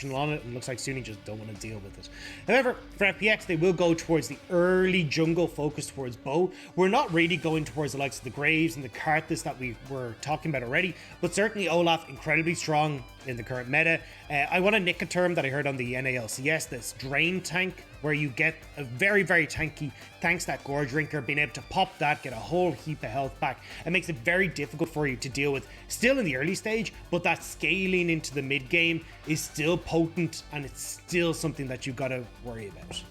on it, and looks like Sunny just don't want to deal with it. However, for FPX, they will go towards the early jungle focus towards Bo. We're not really going towards the likes of the Graves and the Karthus that we were talking about already, but certainly Olaf incredibly strong in the current meta. I want to nick a term that I heard on the NALCS, this drain tank, where you get a very, very tanky, thanks to that Gore Drinker, being able to pop that, get a whole heap of health back. It makes it very difficult for you to deal with still in the early stage, but that scaling into the mid game is still potent, and it's still something that you've got to worry about.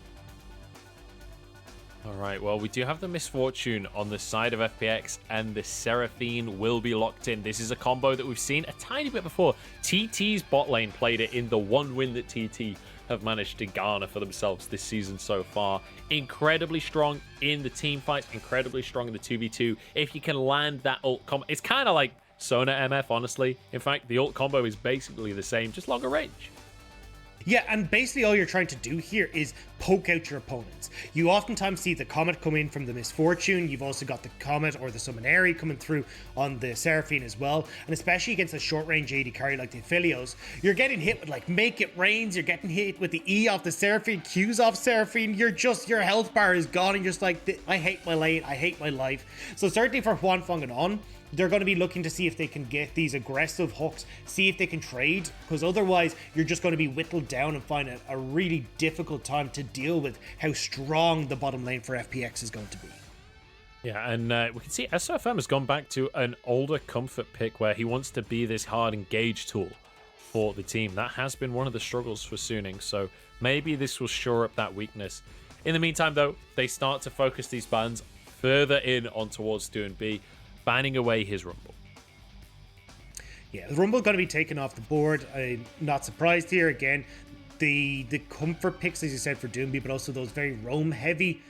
All right, well, we do have the Miss Fortune on the side of FPX, and the Seraphine will be locked in. This is a combo that we've seen a tiny bit before. TT's bot lane played it in the one win that TT have managed to garner for themselves this season so far. Incredibly strong in the team fights, incredibly strong in the 2v2. If you can land that ult combo, it's kind of like Sona MF, honestly. In fact, the ult combo is basically the same, just longer range. Yeah, and basically all you're trying to do here is poke out your opponents. You oftentimes see the Comet come in from the Miss Fortune. You've also got the Comet or the Summonary coming through on the Seraphine as well. And especially against a short-range AD carry like the Aphelios, you're getting hit with like Make It Rains. You're getting hit with the E off the Seraphine, Qs off Seraphine. You're just, your health bar is gone, and you're just like, I hate my lane, I hate my life. So certainly for Huanfeng and on, they're going to be looking to see if they can get these aggressive hooks, see if they can trade, because otherwise you're just going to be whittled down and find a really difficult time to deal with how strong the bottom lane for FPX is going to be. Yeah, and we can see SofM has gone back to an older comfort pick where he wants to be this hard engage tool for the team. That has been one of the struggles for Suning, so maybe this will shore up that weakness. In the meantime, though, they start to focus these bans further in on towards Doinb, banning away his Rumble. Yeah, the Rumble going to be taken off the board. I'm not surprised here. Again, the comfort picks, as you said, for Doinb, but also those very roam heavy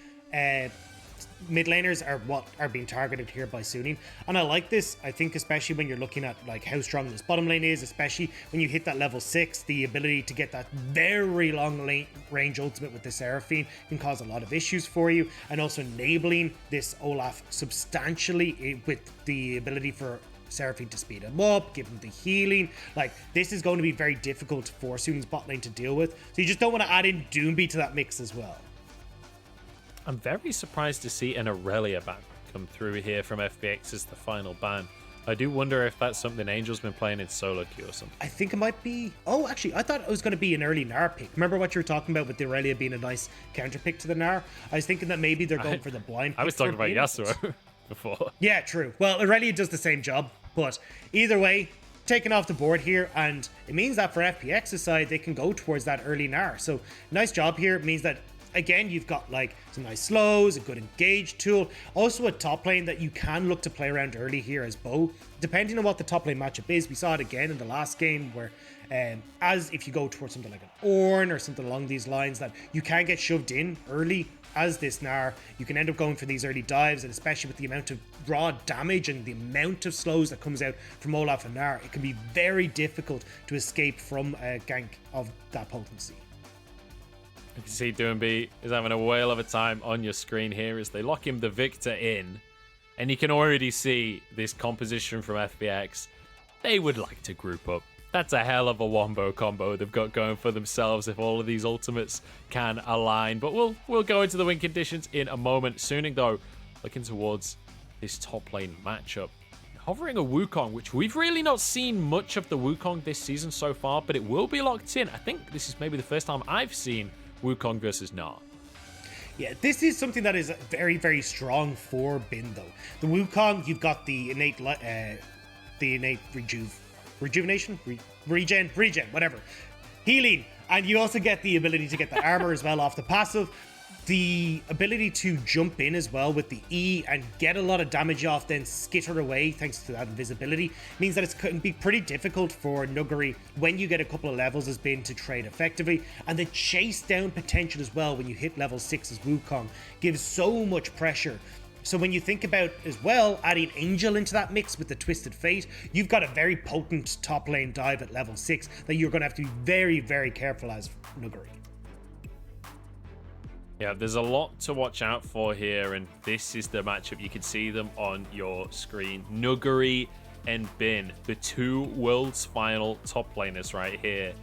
mid laners are what are being targeted here by Suning. And I like this. I think especially when you're looking at like how strong this bottom lane is, especially when you hit that level 6, the ability to get that very long range ultimate with the Seraphine can cause a lot of issues for you. And also enabling this Olaf substantially with the ability for Seraphine to speed him up, give him the healing. Like, this is going to be very difficult for Suning's bot lane to deal with. So you just don't want to add in Doinb to that mix as well. I'm very surprised to see an Aurelia ban come through here from FPX as the final ban. I do wonder if that's something Angel's been playing in solo queue or something. I think it might be... Oh, actually, I thought it was going to be an early Gnar pick. Remember what you were talking about with the Aurelia being a nice counter pick to the Gnar? I was thinking that maybe they're going for the blind pick. I was talking about Yasuo before. Yeah, true. Well, Aurelia does the same job, but either way, taken off the board here, and it means that for FPX's side, they can go towards that early Gnar. So, nice job here. It means that again, you've got like some nice slows, a good engage tool, also a top lane that you can look to play around early here as Bo. Depending on what the top lane matchup is, we saw it again in the last game where as if you go towards something like an Ornn or something along these lines, that you can get shoved in early as this Gnar. You can end up going for these early dives, and especially with the amount of raw damage and the amount of slows that comes out from Olaf and Gnar, it can be very difficult to escape from a gank of that potency. You can see Doinb is having a whale of a time on your screen here as they lock him the Viktor in. And you can already see this composition from FPX. They would like to group up. That's a hell of a wombo combo they've got going for themselves if all of these ultimates can align. But we'll go into the win conditions in a moment. Suning, though, looking towards this top lane matchup. Hovering a Wukong, which we've really not seen much of the Wukong this season so far, but it will be locked in. I think this is maybe the first time I've seen Wukong versus Gnar. Yeah, this is something that is very, very strong for Bin, though. The Wukong, you've got the innate rejuvenation, regen, whatever, healing, and you also get the ability to get the armor as well off the passive. The ability to jump in as well with the E and get a lot of damage off, then skitter away thanks to that invisibility, means that it can be pretty difficult for Nuguri when you get a couple of levels as Bin to trade effectively. And the chase down potential as well when you hit level 6 as Wukong gives so much pressure. So when you think about as well adding Angel into that mix with the Twisted Fate, you've got a very potent top lane dive at level 6 that you're going to have to be very, very careful as Nuguri. Yeah, there's a lot to watch out for here, and this is the matchup. You can see them on your screen. Nuguri and Bin, the two world's final top laners right here.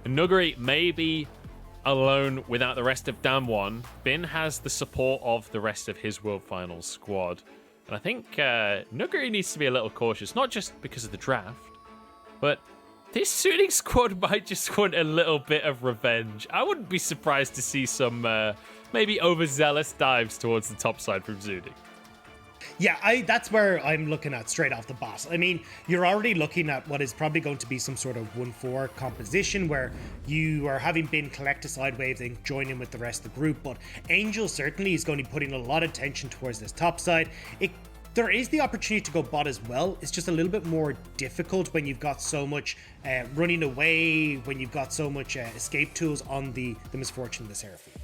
Nuguri may be alone without the rest of Damwon. Bin has the support of the rest of his World Finals squad. And I think Nuguri needs to be a little cautious, not just because of the draft, but this Suning squad might just want a little bit of revenge. I wouldn't be surprised to see some maybe overzealous dives towards the top side from Suning. Yeah, that's where I'm looking at straight off the bat. I mean, you're already looking at what is probably going to be some sort of 1-4 composition where you are having been collect a side wave and join in with the rest of the group. But Angel certainly is going to be putting a lot of tension towards this top side. There is the opportunity to go bot as well. It's just a little bit more difficult when you've got so much running away, when you've got so much escape tools on the Miss Fortune and the Seraphine.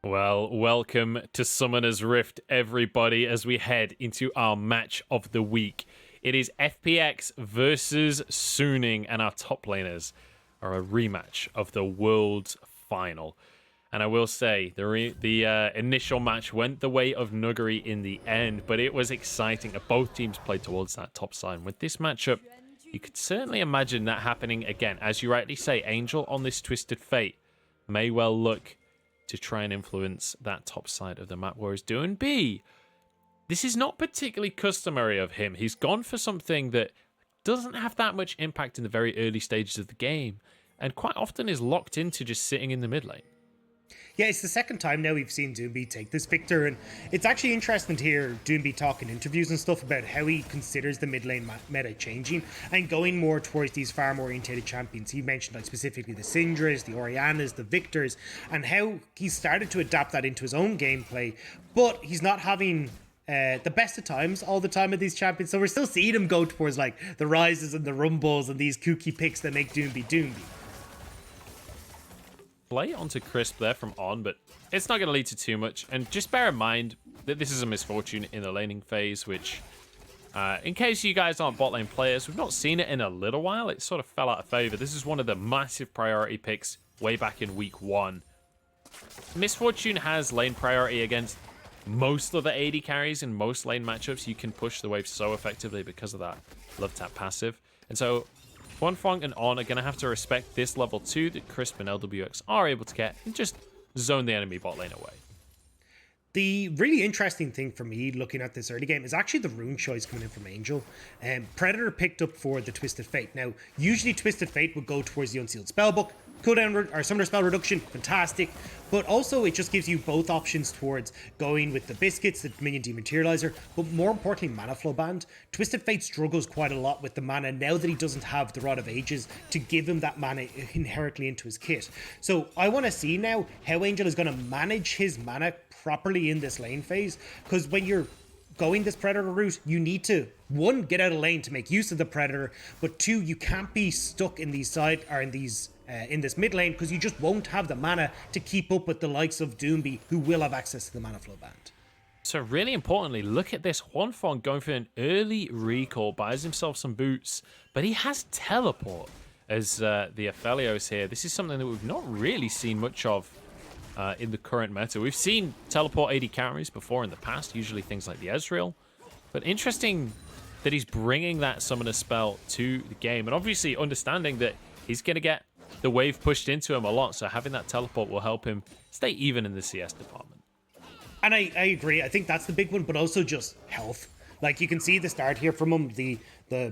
Well, welcome to Summoner's Rift, everybody, as we head into our match of the week. It is FPX versus Suning, and our top laners are a rematch of the World's Final. And I will say, the initial match went the way of Nuguri in the end, but it was exciting. Both teams played towards that top side. With this matchup, you could certainly imagine that happening again. As you rightly say, Angel on this Twisted Fate may well look to try and influence that top side of the map, whereas Doinb, this is not particularly customary of him. He's gone for something that doesn't have that much impact in the very early stages of the game, and quite often is locked into just sitting in the mid lane. Yeah, it's the second time now we've seen Doinb take this Viktor, and it's actually interesting to hear Doinb talk in interviews and stuff about how he considers the mid lane meta changing and going more towards these farm-orientated champions. He mentioned like specifically the Syndras, the Oriannas, the Victors, and how he started to adapt that into his own gameplay, but he's not having the best of times all the time with these champions, so we're still seeing him go towards like the Rises and the Rumbles and these kooky picks that make Doinb Doinb. Play onto Crisp there from On, but it's not going to lead to too much. And just bear in mind that this is a Miss Fortune in the laning phase, which, in case you guys aren't bot lane players, we've not seen it in a little while. It sort of fell out of favor. This is one of the massive priority picks way back in week 1. Miss Fortune has lane priority against most of the AD carries in most lane matchups. You can push the wave so effectively because of that love tap passive. And so Huanfeng and On are going to have to respect this level 2 that Crisp and Lwx are able to get and just zone the enemy bot lane away. The really interesting thing for me looking at this early game is actually the rune choice coming in from Angel. Predator picked up for the Twisted Fate. Now, usually Twisted Fate would go towards the Unsealed Spellbook. Cooldown or Summoner Spell Reduction, fantastic. But also it just gives you both options towards going with the Biscuits, the Minion Dematerializer, but more importantly, Mana Flow Band. Twisted Fate struggles quite a lot with the mana now that he doesn't have the Rod of Ages to give him that mana inherently into his kit. So I want to see now how Angel is going to manage his mana properly in this lane phase, because when you're going this Predator route, you need to, 1, get out of lane to make use of the Predator, but 2, you can't be stuck in these side or in these in this mid lane because you just won't have the mana to keep up with the likes of Doinb, who will have access to the Mana Flow Band. So really importantly, look at this. Huanfeng going for an early recall, buys himself some boots, but he has teleport as the Aphelios here. This is something that we've not really seen much of in the current meta. We've seen teleport AD carries before in the past, usually things like the Ezreal, but interesting that he's bringing that summoner spell to the game, and obviously understanding that he's going to get the wave pushed into him a lot, so having that teleport will help him stay even in the CS department. And I agree. I think that's the big one, but also just health. Like, you can see the start here from him. The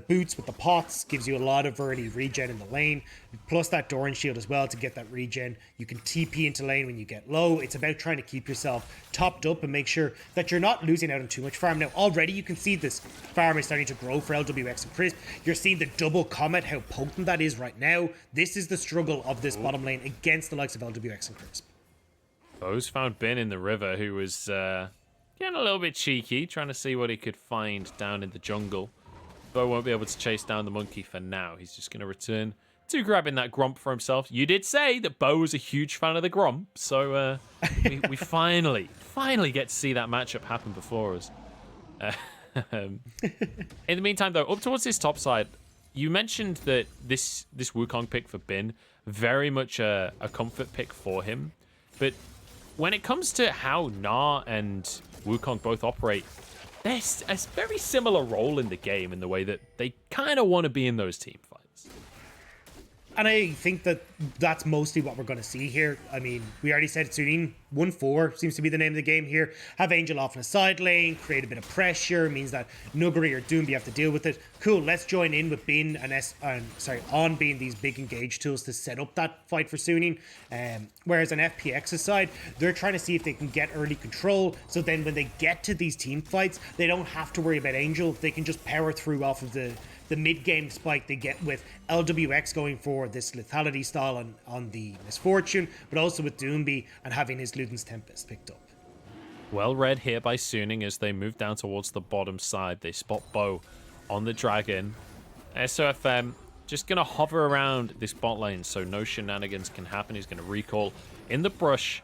boots with the pots gives you a lot of early regen in the lane, plus that Doran shield as well to get that regen. You can TP into lane when you get low. It's about trying to keep yourself topped up and make sure that you're not losing out on too much farm. Now, already you can see this farm is starting to grow for Lwx and Crisp. You're seeing the double comet, how potent that is right now. This is the struggle of this bottom lane against the likes of Lwx and Crisp. Foes found Bin in the river, who was getting a little bit cheeky, trying to see what he could find down in the jungle. Bo won't be able to chase down the monkey for now. He's just going to return to grabbing that Gromp for himself. You did say that Bo was a huge fan of the Gromp, so we finally get to see that matchup happen before us. In the meantime, though, up towards this top side, you mentioned that this Wukong pick for Bin, very much a comfort pick for him. But when it comes to how Gnar and Wukong both operate, there's a very similar role in the game in the way that they kind of want to be in those team fights. And I think that that's mostly what we're going to see here. I mean, we already said Suning 1-4 seems to be the name of the game here. Have Angel off in a side lane, create a bit of pressure, means that Nuguri or Doinb have to deal with it. Cool, let's join in with Bin and on being these big engage tools to set up that fight for Suning. Whereas on FPX's side, they're trying to see if they can get early control, so then when they get to these team fights, they don't have to worry about Angel. They can just power through off of the mid-game spike they get with Lwx going for this lethality style on the Miss Fortune, but also with Doinb and having his Luden's Tempest picked up. Well read here by Suning as they move down towards the bottom side. They spot Bo on the Dragon. SofM just going to hover around this bot lane so no shenanigans can happen. He's going to recall in the brush.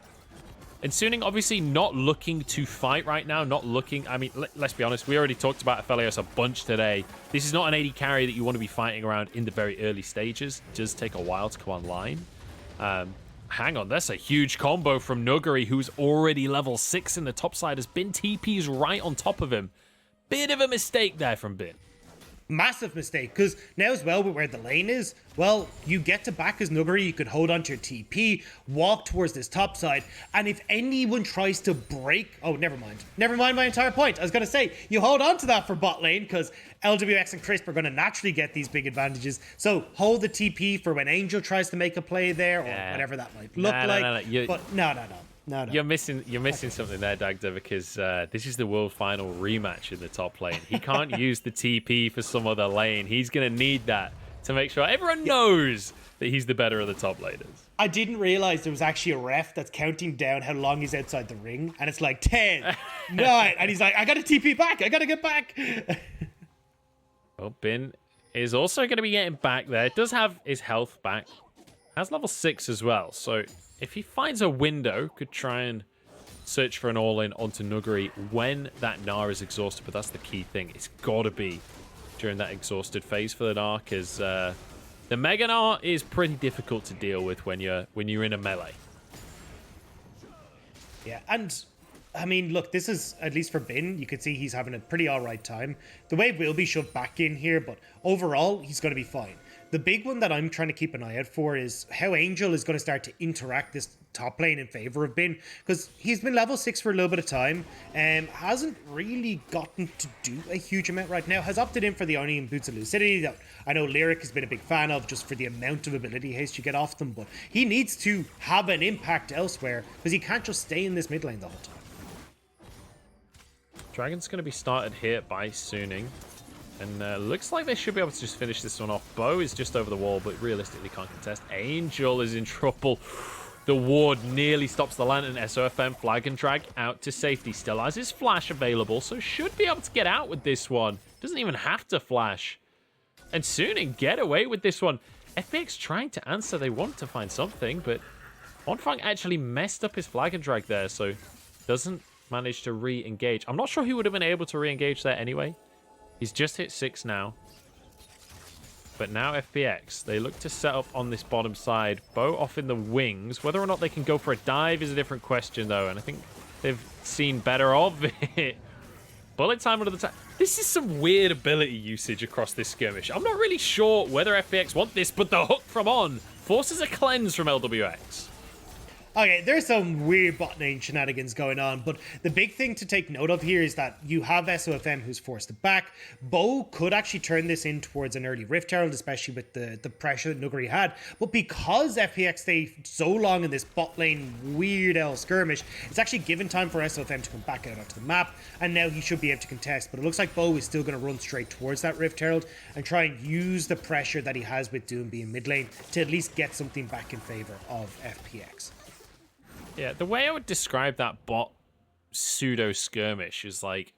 And Suning obviously not looking to fight right now, not looking... I mean, let's be honest, we already talked about Aphelios a bunch today. This is not an AD carry that you want to be fighting around in the very early stages. It does take a while to come online. Hang on, that's a huge combo from Nuguri, who's already level 6 in the top side, has Bin TP's right on top of him. Bit of a mistake there from Bin. Massive mistake, because now as well with where the lane is, well, you get to back as Nuguri, you could hold onto your TP, walk towards this top side, and if anyone tries to break... Oh, never mind my entire point. I was going to say, you hold on to that for bot lane, because Lwx and Crisp are going to naturally get these big advantages, so hold the TP for when Angel tries to make a play there, or whatever that might look like. But no. You're missing something there, Dagda, because this is the world final rematch in the top lane. He can't use the TP for some other lane. He's going to need that to make sure everyone knows that he's the better of the top laners. I didn't realize there was actually a ref that's counting down how long he's outside the ring, and it's like 10, 9, and he's like, I got to TP back. I got to get back. Well, Bin is also going to be getting back there. It does have his health back. Has level 6 as well, so... if he finds a window, could try and search for an all-in onto Nuguri when that Gnar is exhausted. But that's the key thing. It's got to be during that exhausted phase for the Gnar, because the Mega Gnar is pretty difficult to deal with when you're in a melee. Yeah, and I mean, look, this is, at least for Bin, you could see he's having a pretty alright time. The wave will be shoved back in here, but overall, he's going to be fine. The big one that I'm trying to keep an eye out for is how Angel is going to start to interact this top lane in favor of Bin, because he's been level 6 for a little bit of time and hasn't really gotten to do a huge amount right now. Has opted in for the Onion Boots of Lucidity that I know Lyric has been a big fan of just for the amount of ability haste you get off them, but he needs to have an impact elsewhere because he can't just stay in this mid lane the whole time. Dragon's going to be started here by Suning. And looks like they should be able to just finish this one off. Bo is just over the wall, but realistically can't contest. Angel is in trouble. The ward nearly stops the lantern. SofM flag and drag out to safety. Still has his flash available, so should be able to get out with this one. Doesn't even have to flash. And Suning get away with this one. FPX trying to answer. They want to find something, but Huanfeng actually messed up his flag and drag there, so doesn't manage to re-engage. I'm not sure he would have been able to re-engage there anyway. He's just hit 6 now. But now FPX, they look to set up on this bottom side. Bo off in the wings. Whether or not they can go for a dive is a different question, though. And I think they've seen better of it. Bullet time under the time. This is some weird ability usage across this skirmish. I'm not really sure whether FPX want this, but the hook from On forces a cleanse from Lwx. Okay, there's some weird bot lane shenanigans going on, but the big thing to take note of here is that you have SofM who's forced it back. Bo could actually turn this in towards an early Rift Herald, especially with the pressure that Nuguri had. But because FPX stayed so long in this bot lane weird L skirmish, it's actually given time for SofM to come back out onto the map, and now he should be able to contest. But it looks like Bo is still going to run straight towards that Rift Herald and try and use the pressure that he has with Doinb in mid lane to at least get something back in favor of FPX. Yeah, the way I would describe that bot pseudo skirmish is like,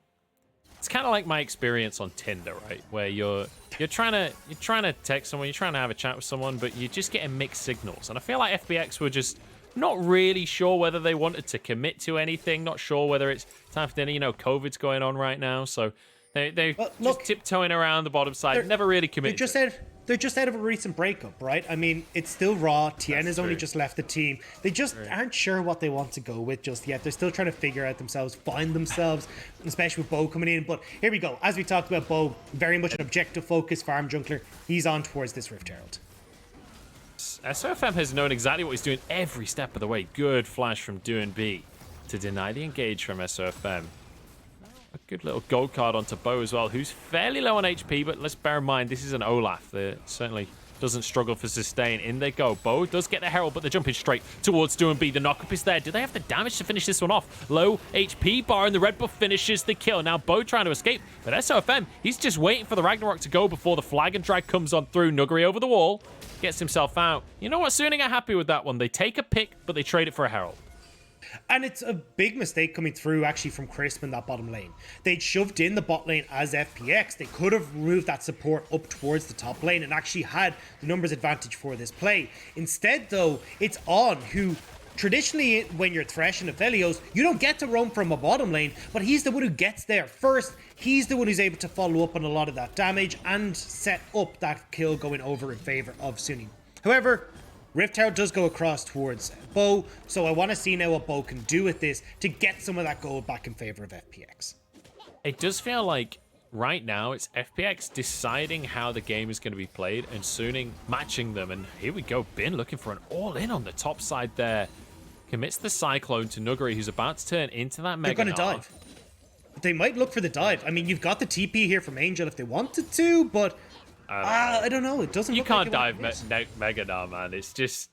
it's kind of like my experience on Tinder, right? Where you're trying to text someone, you're trying to have a chat with someone, but you're just getting mixed signals. And I feel like FPX were just not really sure whether they wanted to commit to anything, not sure whether it's time for dinner. You know, COVID's going on right now, so They're Well, just look, tiptoeing around the bottom side, never really committed. They're just out of a recent breakup, right? I mean, it's still raw. Tian has only just left the team. They just aren't sure what they want to go with just yet. They're still trying to figure out themselves, find themselves, especially with Bo coming in. But here we go. As we talked about Bo, very much an objective focus farm jungler. He's on towards this Rift Herald. SofM has known exactly what he's doing every step of the way. Good flash from Doinb to deny the engage from SofM. A good little gold card onto Bo as well, who's fairly low on HP, but let's bear in mind, this is an Olaf that certainly doesn't struggle for sustain. In they go. Bo does get the Herald, but they're jumping straight towards Doinb. The knockup is there. Do they have the damage to finish this one off? Low HP bar, and the red buff finishes the kill. Now Bo trying to escape, but SofM, he's just waiting for the Ragnarok to go before the flag and drag comes on through. Nuguri over the wall, gets himself out. You know what? Suning are happy with that one. They take a pick, but they trade it for a Herald. And it's a big mistake coming through actually from Crisp in that bottom lane. They'd shoved in the bot lane as FPX. They could have moved that support up towards the top lane and actually had the numbers advantage for this play. Instead, though, it's On, who traditionally, when you're Thresh and Aphelios, you don't get to roam from a bottom lane, but he's the one who gets there first. He's the one who's able to follow up on a lot of that damage and set up that kill going over in favor of Sunny. However, Rift Herald does go across towards Bo, so I want to see now what Bo can do with this to get some of that gold back in favor of FPX. It does feel like right now it's FPX deciding how the game is going to be played and Suning matching them. And here we go, Bin looking for an all-in on the top side there. Commits the Cyclone to Nuguri, who's about to turn into that Mega. They're going to dive. They might look for the dive. I mean, you've got the TP here from Angel if they wanted to, but I don't know. It doesn't. You look can't like dive Mega Gnar, man. It's just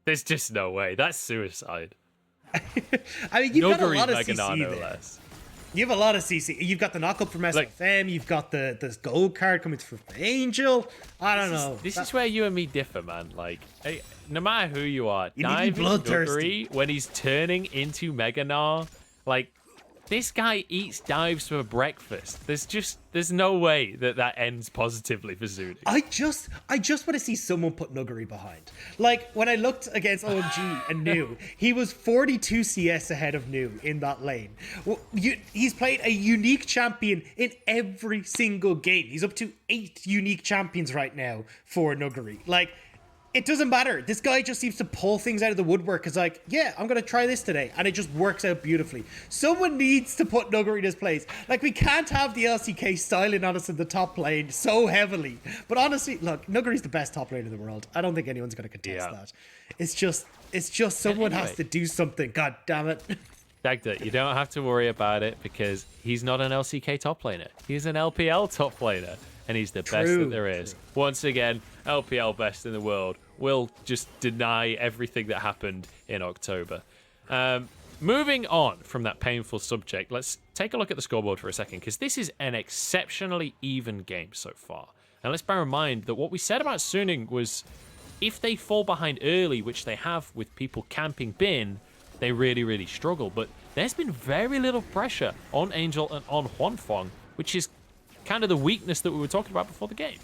there's just no way. That's suicide. I mean, you've got a lot of Mega Gnar, CC no there. less. You have a lot of CC. You've got the knockup from SofM. You've got the gold card coming from Angel. I don't know. This is where you and me differ, man. Like, hey, no matter who you are, You need to be diving bloodthirsty. Nuguri when he's turning into Mega Gnar, like, this guy eats dives for breakfast. There's no way that ends positively for Zuni. I just want to see someone put Nuguri behind. Like, when I looked against OMG and Nu, he was 42 CS ahead of Nu in that lane. Well, he's played a unique champion in every single game. He's up to 8 unique champions right now for Nuguri. Like, it doesn't matter. This guy just seems to pull things out of the woodwork. It's like, yeah, I'm going to try this today. And it just works out beautifully. Someone needs to put Nuguri in his place. Like, we can't have the LCK styling on us in the top lane so heavily. But honestly, look, Nuguri's the best top lane in the world. I don't think anyone's going to contest that. It's just someone has to do something. God damn it. Dagda, you don't have to worry about it because he's not an LCK top laner. He's an LPL top laner. And he's the best that there is. Once again, LPL best in the world will just deny everything that happened in October. Moving on from that painful subject, let's take a look at the scoreboard for a second, because this is an exceptionally even game so far. And let's bear in mind that what we said about Suning was if they fall behind early, which they have with people camping Bin, they really, really struggle. But there's been very little pressure on Angel and on Huanfeng, which is kind of the weakness that we were talking about before the game.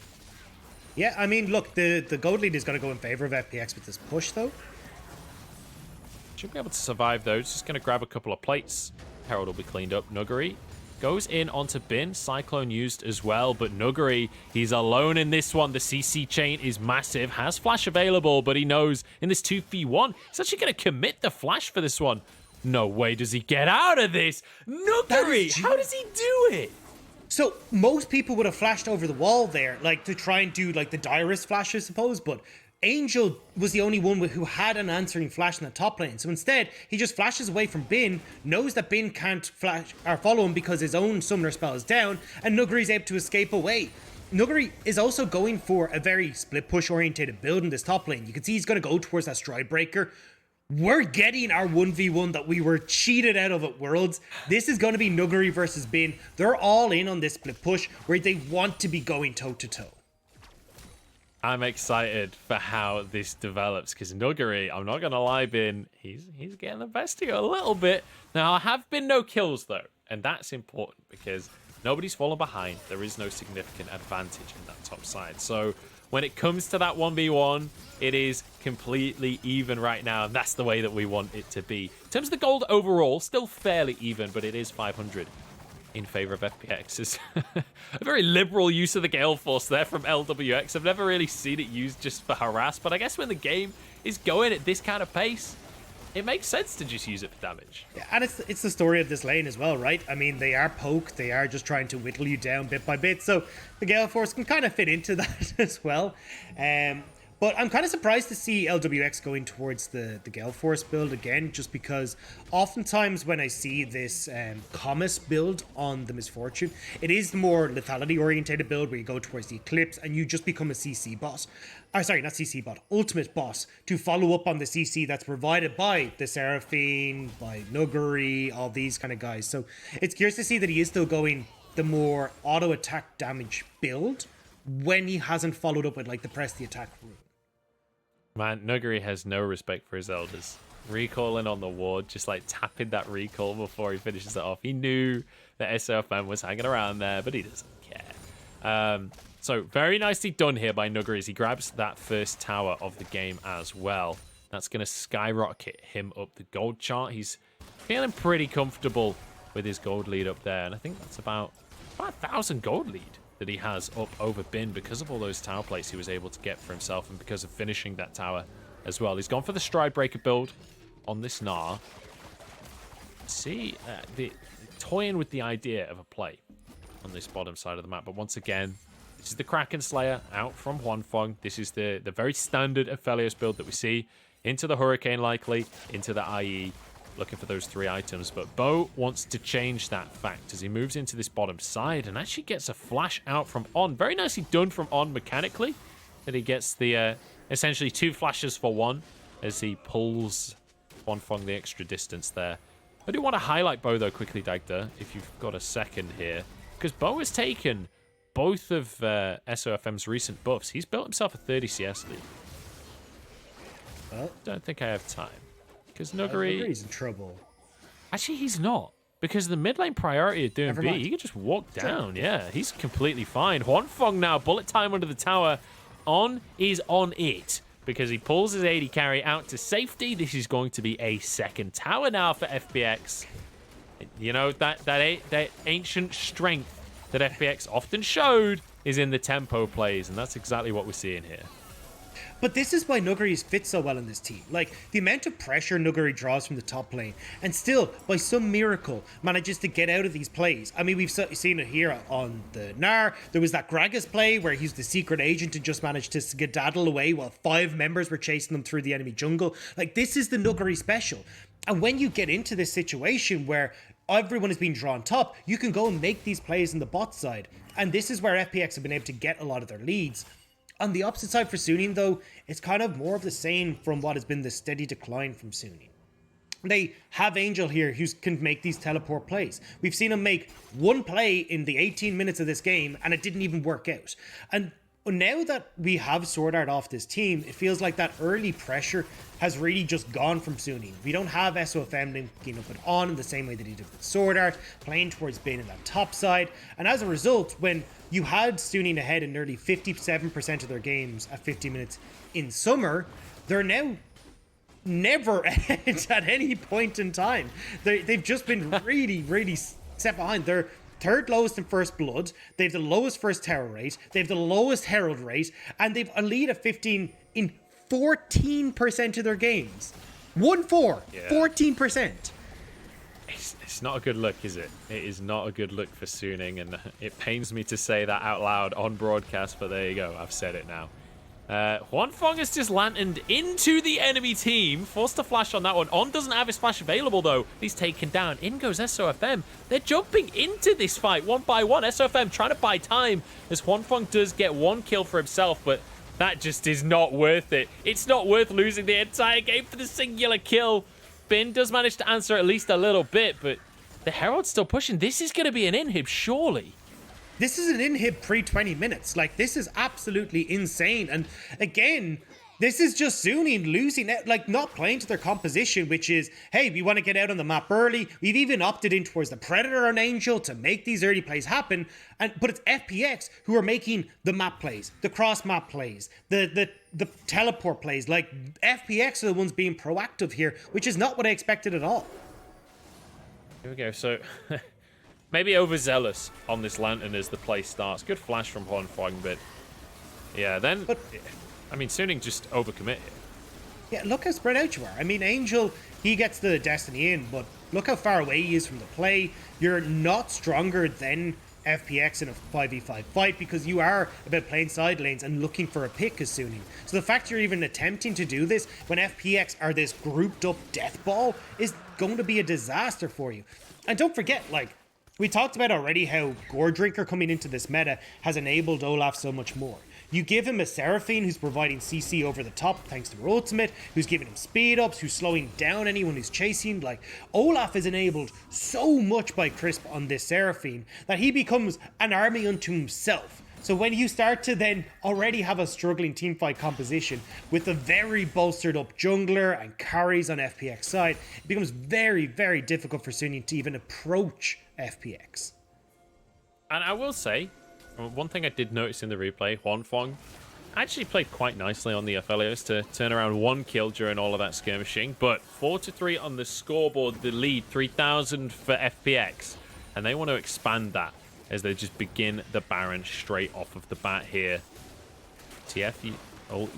Yeah, I mean, look, the gold lead is going to go in favor of FPX with this push, though. Should be able to survive those. Just going to grab a couple of plates. Herald will be cleaned up. Nuguri goes in onto Bin. Cyclone used as well, but Nuguri, he's alone in this one. The CC chain is massive. Has flash available, but he knows in this 2v1, he's actually going to commit the flash for this one. No way does he get out of this. Nuguri, how does he do it? So most people would have flashed over the wall there, like to try and do like the Dyrus flash, I suppose, but Angel was the only one who had an answering flash in the top lane. So instead, he just flashes away from Bin, knows that Bin can't flash or follow him because his own summoner spell is down, and Nuguri's able to escape away. Nuguri is also going for a very split push orientated build in this top lane. You can see he's going to go towards that stride breaker. We're getting our 1v1 that we were cheated out of at Worlds. This is going to be Nuguri versus Bin. They're all in on this split push where they want to be going toe-to-toe. I'm excited for how this develops because Nuguri, I'm not going to lie, Bin, he's getting the best of you a little bit. Now, I have been no kills, though, and that's important because nobody's fallen behind. There is no significant advantage in that top side. So when it comes to that 1v1, it is completely even right now, and that's the way that we want it to be. In terms of the gold overall, still fairly even, but it is 500 in favor of FPX. Is a very liberal use of the Gale Force there from Lwx. I've never really seen it used just for harass, but I guess when the game is going at this kind of pace, it makes sense to just use it for damage. Yeah, and it's the story of this lane as well, right? I mean, they are poke, they are just trying to whittle you down bit by bit, so the Gale Force can kind of fit into that as well. But I'm kind of surprised to see Lwx going towards the Gale Force build again, just because oftentimes when I see this Comus build on the Miss Fortune, it is the more lethality orientated build where you go towards the Eclipse and you just become a CC boss. Sorry, not CC bot, ultimate boss to follow up on the CC that's provided by the Seraphine, by Nuguri, all these kind of guys. So it's curious to see that he is still going the more auto attack damage build when he hasn't followed up with like the press the attack rune. Man, Nuguri has no respect for his elders. Recalling on the ward, just like tapping that recall before he finishes it off. He knew that SofM was hanging around there, but he doesn't care. So very nicely done here by Nuguri as he grabs that first tower of the game as well. That's going to skyrocket him up the gold chart. He's feeling pretty comfortable with his gold lead up there. And I think that's about 1,000 gold lead that he has up over Bin because of all those tower plates he was able to get for himself and because of finishing that tower as well. He's gone for the Stride Breaker build on this Gnar. See, toying with the idea of a play on this bottom side of the map. But once again, this is the Kraken Slayer out from Huanfeng. This is the very standard Aphelios build that we see. Into the Hurricane likely, into the IE, looking for those 3 items. But Bo wants to change that fact as he moves into this bottom side and actually gets a flash out from On. Very nicely done from On mechanically, that he gets the essentially 2 flashes for 1 as he pulls Huanfeng the extra distance there. I do want to highlight Bo though quickly, Dagda, if you've got a second here, because Bo has taken both of SofM's recent buffs. He's built himself a 30 CS lead. Well, don't think I have time. Because Nuguri's in trouble. Actually, he's not. Because the mid lane priority of Doinb, he can just walk down. Yeah, he's completely fine. Huanfeng now, bullet time under the tower. On is on it. Because he pulls his AD carry out to safety. This is going to be a second tower now for FPX. You know, that ancient strength that FPX often showed is in the tempo plays, and that's exactly what we're seeing here. But this is why Nuguri fit so well in this team. Like, the amount of pressure Nuguri draws from the top lane, and still, by some miracle, manages to get out of these plays. I mean, we've seen it here on the Gnar. There was that Gragas play where he's the secret agent and just managed to skedaddle away while 5 members were chasing him through the enemy jungle. Like, this is the Nuguri special. And when you get into this situation where everyone is being drawn top, you can go and make these plays in the bot side. And this is where FPX have been able to get a lot of their leads. On the opposite side for Suning, though, it's kind of more of the same from what has been the steady decline from Suning. They have Angel here who can make these teleport plays. We've seen him make 1 play in the 18 minutes of this game, and it didn't even work out. And now that we have Sword Art off this team, it feels like that early pressure has really just gone from Suning. We don't have SofM linking up with On in the same way that he did with Sword Art, playing towards Bane in that top side. And as a result, when you had Suning ahead in nearly 57% of their games at 50 minutes in summer, they're now never ahead at any point in time. They've just been really set behind. They're 3rd lowest in first blood, they have the lowest first tower rate, they have the lowest herald rate, and they've a lead of 15 in 14% of their games. 1-4, yeah. 14%. It's not a good look, is it? It is not a good look for Suning, and it pains me to say that out loud on broadcast, but there you go, I've said it now. Huanfeng has just lanterned into the enemy team. Forced to flash on that one. On doesn't have his flash available, though. He's taken down. In goes SofM. They're jumping into this fight one by one. SofM trying to buy time as Huanfeng does get 1 kill for himself, but that just is not worth it. It's not worth losing the entire game for the singular kill. Bin does manage to answer at least a little bit, but the Herald's still pushing. This is going to be an inhib, surely. This is an inhib pre-20 minutes. Like, this is absolutely insane. And again, this is just Suning losing it, like not playing to their composition, which is, hey, we want to get out on the map early. We've even opted in towards the Predator and Angel to make these early plays happen. But it's FPX who are making the map plays, the cross map plays, the teleport plays. Like, FPX are the ones being proactive here, which is not what I expected at all. Here we go. So maybe overzealous on this Lantern as the play starts. Good flash from Huanfeng, but yeah, then, I mean, Suning just overcommit here. Yeah, look how spread out you are. I mean, Angel, he gets the Destiny in, but look how far away he is from the play. You're not stronger than FPX in a 5v5 fight because you are about playing side lanes and looking for a pick as Suning. So the fact you're even attempting to do this when FPX are this grouped up death ball is going to be a disaster for you. And don't forget, like, we talked about already how Gore Drinker coming into this meta has enabled Olaf so much more. You give him a Seraphine who's providing CC over the top thanks to her ultimate, who's giving him speed ups, who's slowing down anyone who's chasing. Like, Olaf is enabled so much by Crisp on this Seraphine that he becomes an army unto himself. So when you start to then already have a struggling teamfight composition with a very bolstered up jungler and carries on FPX side, it becomes very, very difficult for Suning to even approach FPX. And I will say, one thing I did notice in the replay, Huanfeng actually played quite nicely on the Aphelios to turn around 1 kill during all of that skirmishing, but 4-3 on the scoreboard, the lead, 3,000 for FPX, and they want to expand that as they just begin the Baron straight off of the bat here. TF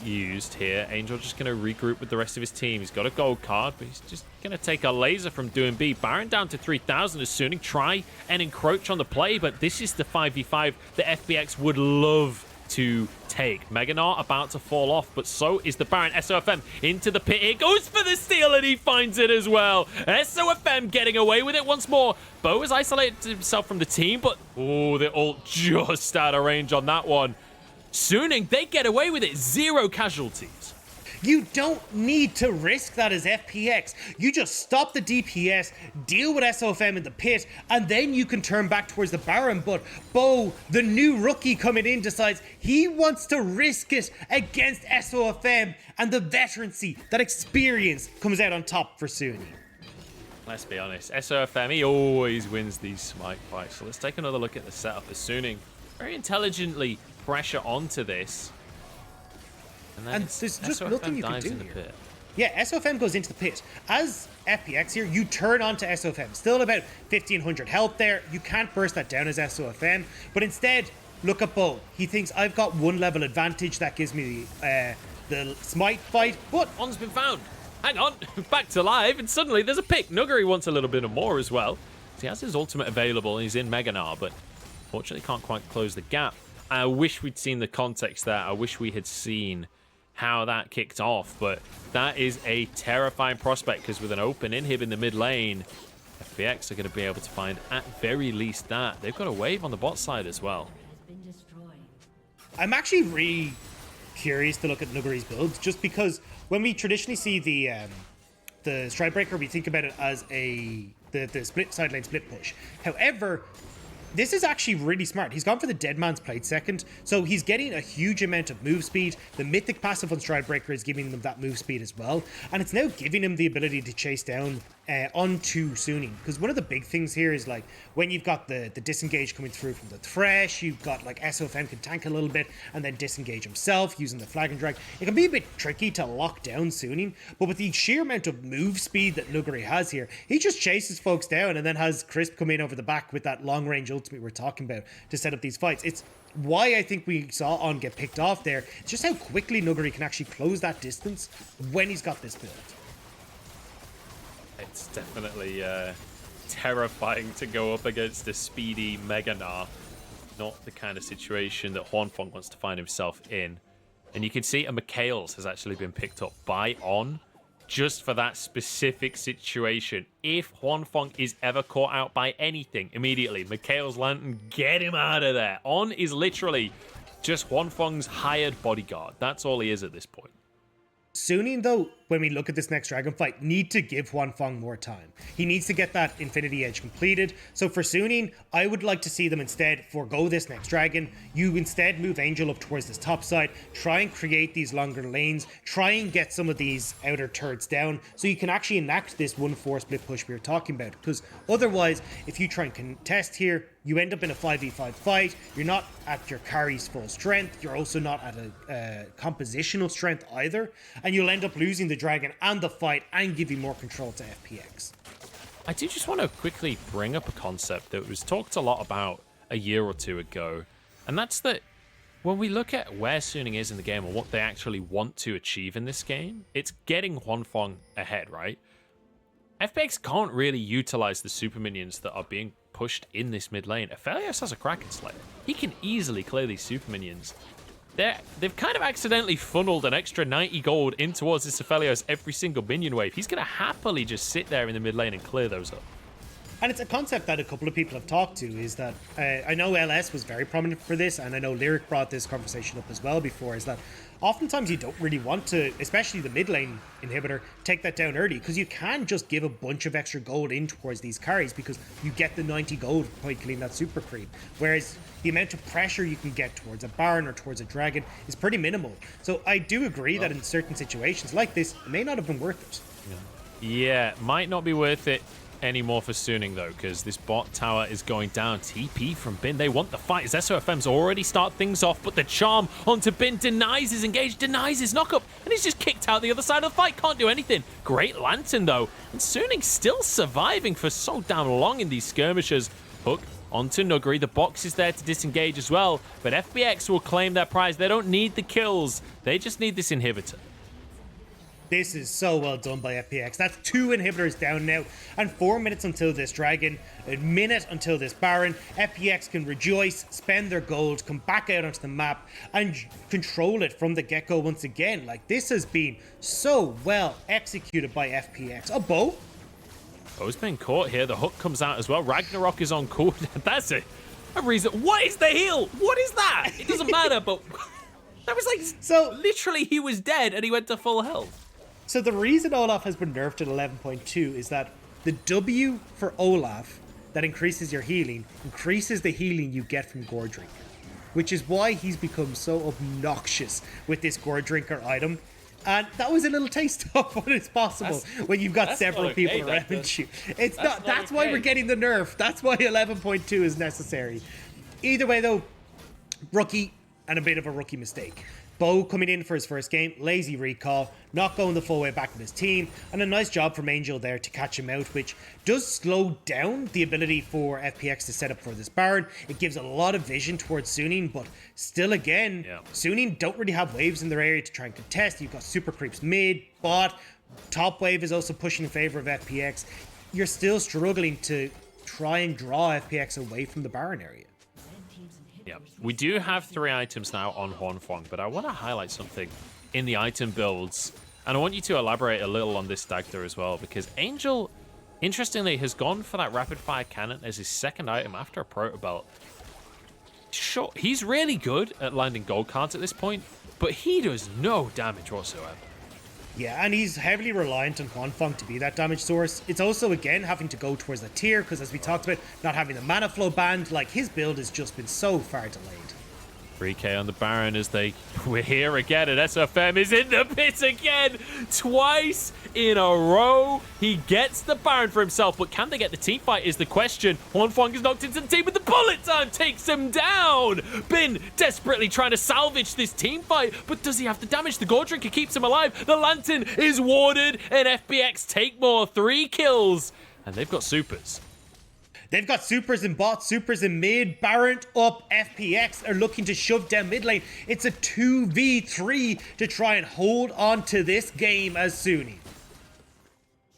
used here. Angel just going to regroup with the rest of his team. He's got a gold card, but he's just going to take a laser from Doinb. Baron down to 3,000 as Suning try and encroach on the play, but this is the 5v5 that FPX would love to take. Mega Gnar about to fall off, but so is the Baron. SofM into the pit. It goes for the steal, and he finds it as well. SofM getting away with it once more. Bo has isolated himself from the team, but oh, the ult just out of range on that one. Suning, they get away with it. 0 casualties. You don't need to risk that as FPX. You just stop the DPS, deal with SofM in the pit, and then you can turn back towards the Baron. But Bo, the new rookie coming in, decides he wants to risk it against SofM, and the veterancy, that experience, comes out on top for Suning. Let's be honest, SofM, he always wins these smite fights. So let's take another look at the setup of Suning. Very intelligently pressure onto this. And there's just nothing you can do here. Pit. Yeah, SofM goes into the pit. As FPX here, you turn onto SofM. Still about 1,500 health there. You can't burst that down as SofM. But instead, look at Bo. He thinks, I've got 1 level advantage. That gives me the smite fight. But one's been found. Hang on. Back to live. And suddenly there's a pick. Nuguri wants a little bit more as well. He has his ultimate available. And he's in Mega Gnar, but fortunately can't quite close the gap. I wish we'd seen the context there. I wish we had seen how that kicked off, but that is a terrifying prospect because with an open inhib in the mid lane, FPX are going to be able to find at very least that. They've got a wave on the bot side as well. I'm actually really curious to look at Nuguri's builds, just because when we traditionally see the Stridebreaker, we think about it as the split side lane split push. However, this is actually really smart. He's gone for the Dead Man's Plate second, so he's getting a huge amount of move speed. The Mythic passive on Stridebreaker is giving him that move speed as well, and it's now giving him the ability to chase down onto Suning. Because one of the big things here is, like, when you've got the disengage coming through from the Thresh, you've got, like, SofM can tank a little bit and then disengage himself using the Flag and Drag. It can be a bit tricky to lock down Suning, but with the sheer amount of move speed that Nuguri has here, he just chases folks down and then has Crisp come in over the back with that long range ultimate we're talking about to set up these fights. It's why I think we saw On get picked off there. It's just how quickly Nuguri can actually close that distance when he's got this build. It's definitely terrifying to go up against a speedy Mega Gnar. Not the kind of situation that Huanfeng wants to find himself in. And you can see a Mikhails has actually been picked up by On just for that specific situation. If Huanfeng is ever caught out by anything, immediately, Mikhails Lantern, get him out of there. On is literally just Huanfeng's hired bodyguard. That's all he is at this point. Suning, though, when we look at this next dragon fight, need to give Huanfeng more time. He needs to get that Infinity Edge completed. So for Suning, I would like to see them instead forego this next dragon. You instead move Angel up towards this top side, try and create these longer lanes, try and get some of these outer turrets down so you can actually enact this 1-4 split push we were talking about. Because otherwise, if you try and contest here, you end up in a 5v5 fight. You're not at your carry's full strength. You're also not at a compositional strength either. And you'll end up losing the dragon and the fight and giving more control to FPX. I do just want to quickly bring up a concept that was talked a lot about a year or two ago, and that's that when we look at where Suning is in the game and what they actually want to achieve in this game, it's getting Huanfeng ahead, right? FPX can't really utilize the super minions that are being pushed in this mid lane. Aphelios has a Kraken Slayer. He can easily clear these super minions. They've kind of accidentally funneled an extra 90 gold in towards this Aphelios every single minion wave. He's going to happily just sit there in the mid lane and clear those up. And it's a concept that a couple of people have talked to, is that I know LS was very prominent for this, and I know Lyric brought this conversation up as well before, is that oftentimes you don't really want to, especially the mid lane inhibitor, take that down early, because you can just give a bunch of extra gold in towards these carries because you get the 90 gold by killing that super creep. Whereas the amount of pressure you can get towards a Baron or towards a Dragon is pretty minimal. So I do agree that in certain situations like this, it may not have been worth it. Yeah, might not be worth it anymore for Suning though, because this bot tower is going down. TP from Bin, they want the fight as SofM's already start things off, but the charm onto Bin denies his engage, denies his knockup, and he's just kicked out the other side of the fight. Can't do anything. Great Lantern though, and Suning still surviving for so damn long in these skirmishes. Hook onto Nuguri, the box is there to disengage as well, but FPX will claim their prize. They don't need the kills, they just need this inhibitor. This is so well done by FPX. That's 2 inhibitors down now, and 4 minutes until this Dragon, a minute until this Baron. FPX can rejoice, spend their gold, come back out onto the map, and control it from the get-go once again. Like, this has been so well executed by FPX. A bow? Bo's been caught here. The hook comes out as well. Ragnarok is on cooldown. That's it. A reason. What is the heal? What is that? It doesn't matter, but that was like, so literally he was dead and he went to full health. So the reason Olaf has been nerfed at 11.2 is that the W for Olaf that increases your healing increases the healing you get from Gore Drinker, which is why he's become so obnoxious with this Gore Drinker item. And that was a little taste of what is possible when you've got several people around you. It's not. That's why we're getting the nerf. That's why 11.2 is necessary. Either way, though, rookie and a bit of a rookie mistake. Bo coming in for his first game, lazy recall, not going the full way back with his team, and a nice job from Angel there to catch him out, which does slow down the ability for FPX to set up for this Baron. It gives a lot of vision towards Suning, but still again, Suning don't really have waves in their area to try and contest. You've got super creeps mid, bot, top wave is also pushing in favor of FPX. You're still struggling to try and draw FPX away from the Baron area. Yeah, we do have 3 items now on Huanfeng, but I want to highlight something in the item builds, and I want you to elaborate a little on this Dagda as well, because Angel, interestingly, has gone for that rapid fire cannon as his second item after a proto belt. Sure, he's really good at landing gold cards at this point, but he does no damage whatsoever. Yeah, and he's heavily reliant on Huanfeng to be that damage source. It's also, again, having to go towards the tier, because as we talked about, not having the mana flow banned, like, his build has just been so far delayed. 3k on the Baron as we're here again, and SofM is in the pit again, twice in a row. He gets the Baron for himself, but can they get the team fight is the question. Huanfeng is knocked into the team, but the bullet time takes him down. Bin desperately trying to salvage this team fight, but does he have the damage? The Gore Drinker keeps him alive. The Lantern is warded, and FPX take more, 3 kills, and they've got supers. They've got supers in bot, supers in mid, Baron up, FPX are looking to shove down mid lane. It's a 2v3 to try and hold on to this game as Suning.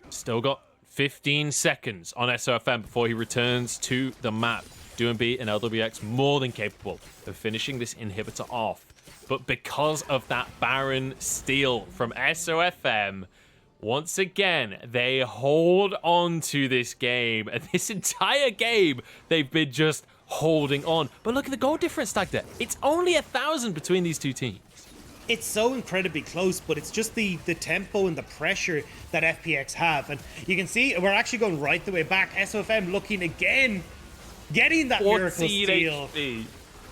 Still got 15 seconds on SofM before he returns to the map. Doinb and Lwx more than capable of finishing this inhibitor off. But because of that Baron steal from SofM, once again, they hold on to this game. And this entire game, they've been just holding on. But look at the goal difference, Dagda. It's only 1,000 between these two teams. It's so incredibly close, but it's just the tempo and the pressure that FPX have. And you can see we're actually going right the way back. SofM looking again, getting that miracle steal. HP.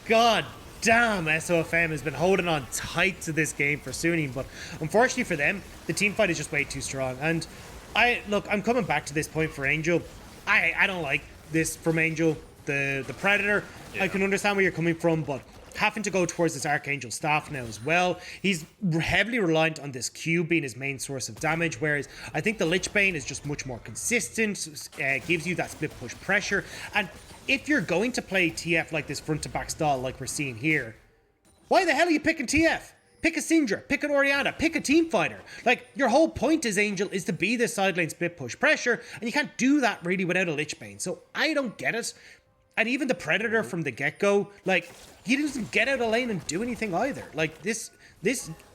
God damn, SofM has been holding on tight to this game for Suning, but unfortunately for them, the team fight is just way too strong. And I'm coming back to this point for Angel. I don't like this from Angel, the Predator. Yeah. I can understand where you're coming from, but having to go towards this Archangel staff now as well. He's heavily reliant on this Q being his main source of damage, whereas I think the Lich Bane is just much more consistent, gives you that split push pressure. And if you're going to play TF like this front to back style like we're seeing here, why the hell are you picking TF? Pick a Syndra, pick an Orianna, pick a team fighter. Like, your whole point as Angel is to be this side lane split push pressure, and you can't do that really without a Lich Bane. So I don't get it. And even the Predator from the get-go, like, he doesn't get out of lane and do anything either. Like, this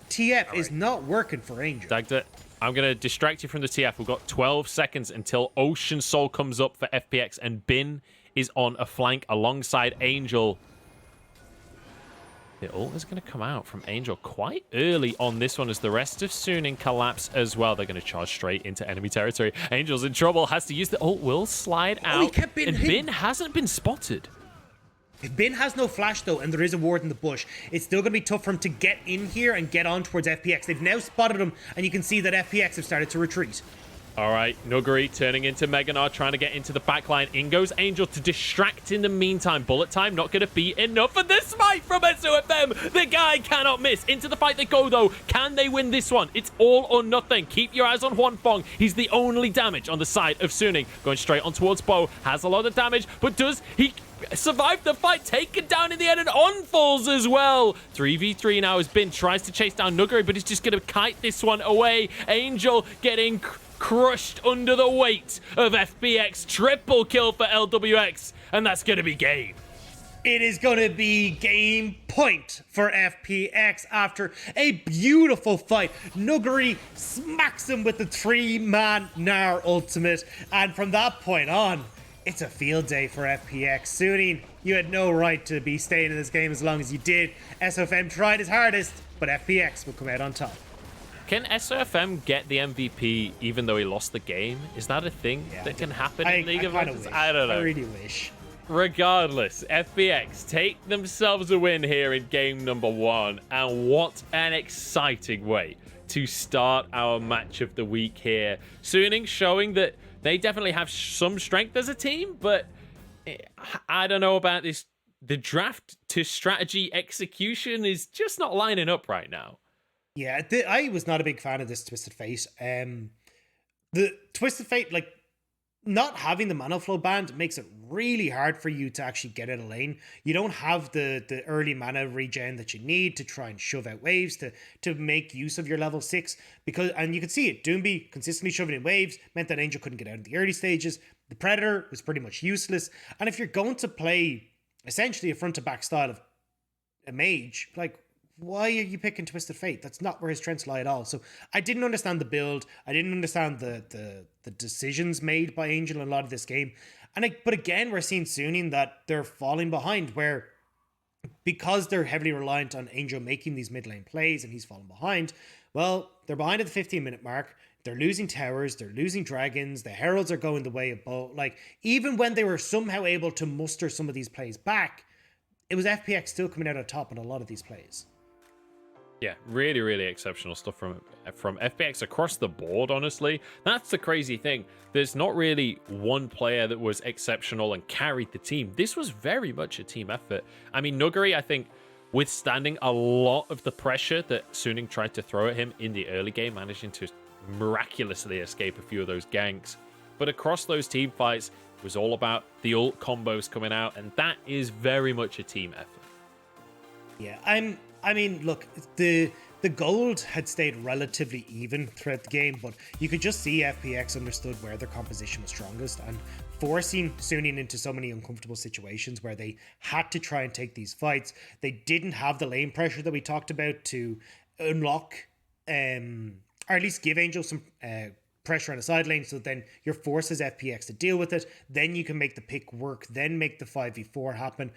TF is not working for Angel. Dagda, I'm going to distract you from the TF. We've got 12 seconds until Ocean Soul comes up for FPX, and Bin is on a flank alongside Angel. The ult is going to come out from Angel quite early on this one as the rest of Suning collapse as well. They're going to charge straight into enemy territory. Angel's in trouble, has to use the ult, will slide out. And Bin hasn't been spotted. If Bin has no flash though, and there is a ward in the bush, it's still going to be tough for him to get in here and get on towards FPX. They've now spotted him, and you can see that FPX have started to retreat. All right, Nuguri turning into Mega Gnar, trying to get into the backline. In goes Angel to distract in the meantime. Bullet time not going to be enough. And the smite from SofM. The guy cannot miss. Into the fight they go, though. Can they win this one? It's all or nothing. Keep your eyes on Huanfeng. He's the only damage on the side of Suning. Going straight on towards Bo. Has a lot of damage, but does he survive the fight? Taken down in the end and on falls as well. 3v3 now has been. Tries to chase down Nuguri, but he's just going to kite this one away. Angel getting crushed under the weight of FPX. Triple kill for Lwx, and that's going to be game. It is going to be game point for FPX after a beautiful fight. Nuguri smacks him with the 3-man Gnar ultimate, and from that point on, it's a field day for FPX. Suning, you had no right to be staying in this game as long as you did. SofM tried his hardest, but FPX will come out on top. Can SofM get the MVP even though he lost the game? Is that a thing that can happen in League of Legends? I don't know. I really wish. Regardless, FPX take themselves a win here in game number 1. And what an exciting way to start our match of the week here. Suning showing that they definitely have some strength as a team, but I don't know about this. The draft to strategy execution is just not lining up right now. Yeah, I was not a big fan of this Twisted Fate. The Twisted Fate, like, not having the mana flow band makes it really hard for you to actually get out of lane. You don't have the early mana regen that you need to try and shove out waves to make use of your level 6. And you can see it. Doinb consistently shoving in waves meant that Angel couldn't get out of the early stages. The Predator was pretty much useless. And if you're going to play essentially a front to back style of a mage, like, why are you picking Twisted Fate? That's not where his strengths lie at all. So I didn't understand the build. I didn't understand the decisions made by Angel in a lot of this game. But again, we're seeing Suning that they're falling behind, where because they're heavily reliant on Angel making these mid lane plays and he's falling behind, well, they're behind at the 15-minute mark. They're losing towers. They're losing dragons. The heralds are going the way of Bo. Like, even when they were somehow able to muster some of these plays back, it was FPX still coming out on top on a lot of these plays. Yeah, really, really exceptional stuff from FPX across the board, honestly. That's the crazy thing. There's not really one player that was exceptional and carried the team. This was very much a team effort. I mean, Nuguri, I think, withstanding a lot of the pressure that Suning tried to throw at him in the early game, managing to miraculously escape a few of those ganks. But across those team fights, it was all about the ult combos coming out, and that is very much a team effort. Yeah, I mean, look, the gold had stayed relatively even throughout the game, but you could just see FPX understood where their composition was strongest and forcing Suning into so many uncomfortable situations where they had to try and take these fights. They didn't have the lane pressure that we talked about to unlock, or at least give Angel some pressure on the side lane, so then your forces FPX to deal with it. Then you can make the pick work, then make the 5v4 happen.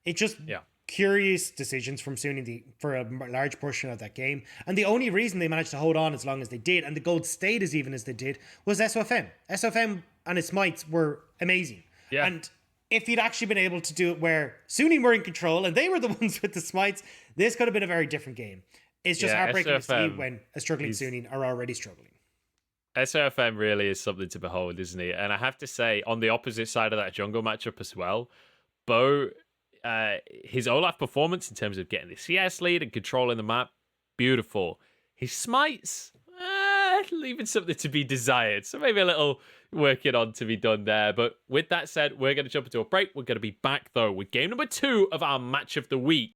It just... yeah. Curious decisions from Suning for a large portion of that game. And the only reason they managed to hold on as long as they did, and the gold stayed as even as they did, was SofM. SofM and its smites were amazing. Yeah. And if you'd actually been able to do it where Suning were in control and they were the ones with the smites, this could have been a very different game. It's just heartbreaking to see when a struggling Suning are already struggling. SofM really is something to behold, isn't he? And I have to say, on the opposite side of that jungle matchup as well, Bo... his Olaf performance in terms of getting the CS lead and controlling the map, beautiful. His smites, leaving something to be desired. So maybe a little working on to be done there. But with that said, we're going to jump into a break. We're going to be back, though, with game number 2 of our match of the week.